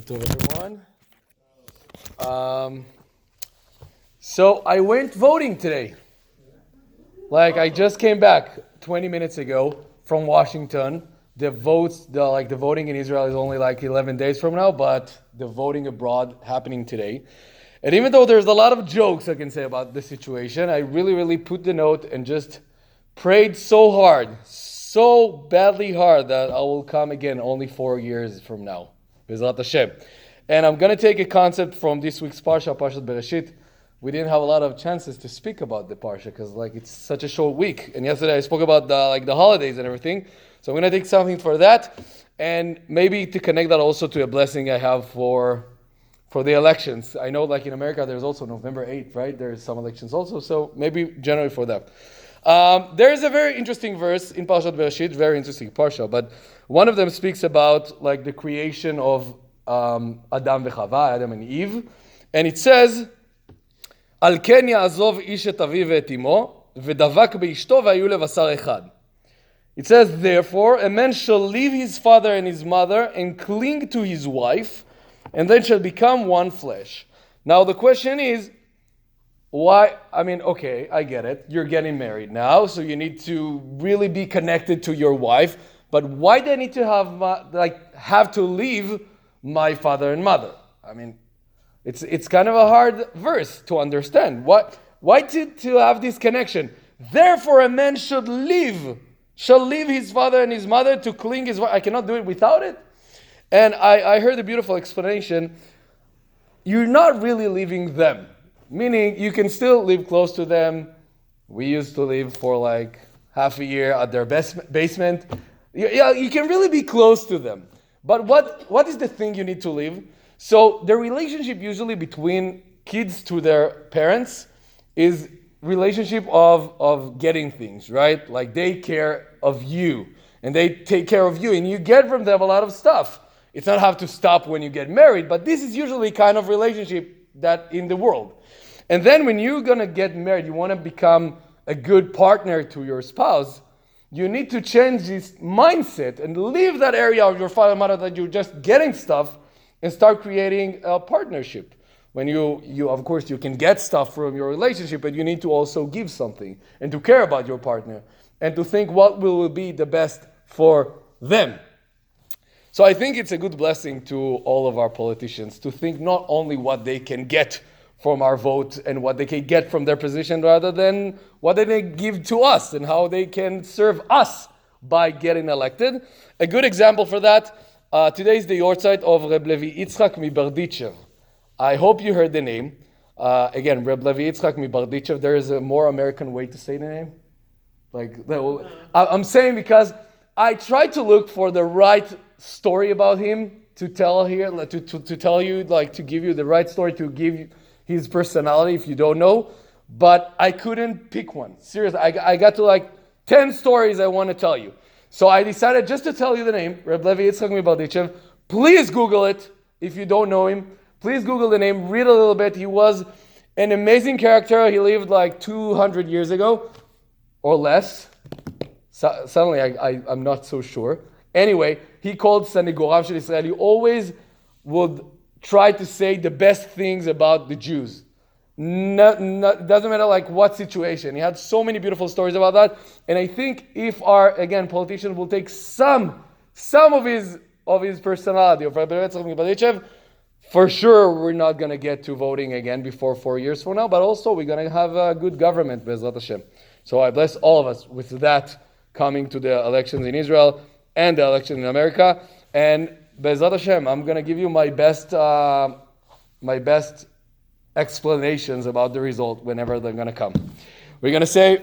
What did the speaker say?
To everyone. So I went voting today. I just came back 20 minutes ago from Washington. The voting in Israel is only 11 days from now, but the voting abroad happening today. And even though there's a lot of jokes I can say about the situation, I really put the note and just prayed so hard, so badly hard that I will come again only 4 years from now. B'ezrat Hashem. And I'm going to take a concept from this week's Parshat Bereshit. We didn't have a lot of chances to speak about the Parsha because it's such a short week. And yesterday I spoke about the holidays and everything. So I'm going to take something for that and maybe to connect that also to a blessing I have for the elections. I know in America there's also November 8th, right? There's some elections also. So maybe generally for that. There is a very interesting verse in Parshat Bereshit, very interesting Parsha, but one of them speaks about the creation of Adam v'Chava, Adam and Eve, and it says, "Al ken ya'azov ish et aviv ve'et imo, v'davak be'ishto v'hayu levasar echad." It says, "Therefore, a man shall leave his father and his mother and cling to his wife, and then shall become one flesh." Now the question is, why? Okay, I get it. You're getting married now, so you need to really be connected to your wife. But why do I need to have to leave my father and mother? It's kind of a hard verse to understand. Why to have this connection? Therefore, a man shall leave his father and his mother to cling his wife. I cannot do it without it. And I heard a beautiful explanation. You're not really leaving them. Meaning, you can still live close to them. We used to live for half a year at their basement. You can really be close to them. But what is the thing you need to leave? So the relationship usually between kids to their parents is relationship of getting things, right? They care of you and they take care of you and you get from them a lot of stuff. It's not have to stop when you get married, but this is usually kind of relationship that in the world. And then when you're going to get married, you want to become a good partner to your spouse, you need to change this mindset and leave that area of your father and mother that you're just getting stuff and start creating a partnership. When you of course, you can get stuff from your relationship, but you need to also give something and to care about your partner and to think what will be the best for them. So I think it's a good blessing to all of our politicians to think not only what they can get from our vote and what they can get from their position rather than what they give to us and how they can serve us by getting elected. A good example for that, today is the yortzeit of Reb Levi Yitzchak Miberditchev. I hope you heard the name. Again, Reb Levi Yitzchak Miberditchev, there is a more American way to say the name. I'm saying because I tried to look for the right story about him to tell here, to tell you, to give you the right story, to give you his personality if you don't know, but I couldn't pick one. Seriously, I got to 10 stories I want to tell you. So I decided just to tell you the name, Reb Levi Yitzchak Miberditchev. Please Google it if you don't know him. Please Google the name, read a little bit. He was an amazing character. He lived 200 years ago or less. Suddenly I'm not so sure. Anyway, he called Sanegorav Shel Israel. He always would try to say the best things about the Jews. Doesn't matter what situation. He had so many beautiful stories about that. And I think if our, again, politicians will take some of his personality, of Rabbi Yitzchak Miberditchev, for sure we're not going to get to voting again before 4 years from now, but also we're going to have a good government, B'ezrat Hashem. So I bless all of us with that coming to the elections in Israel and the election in America. And B'ezrat Hashem, I'm going to give you my best explanations about the result whenever they're going to come. We're going to say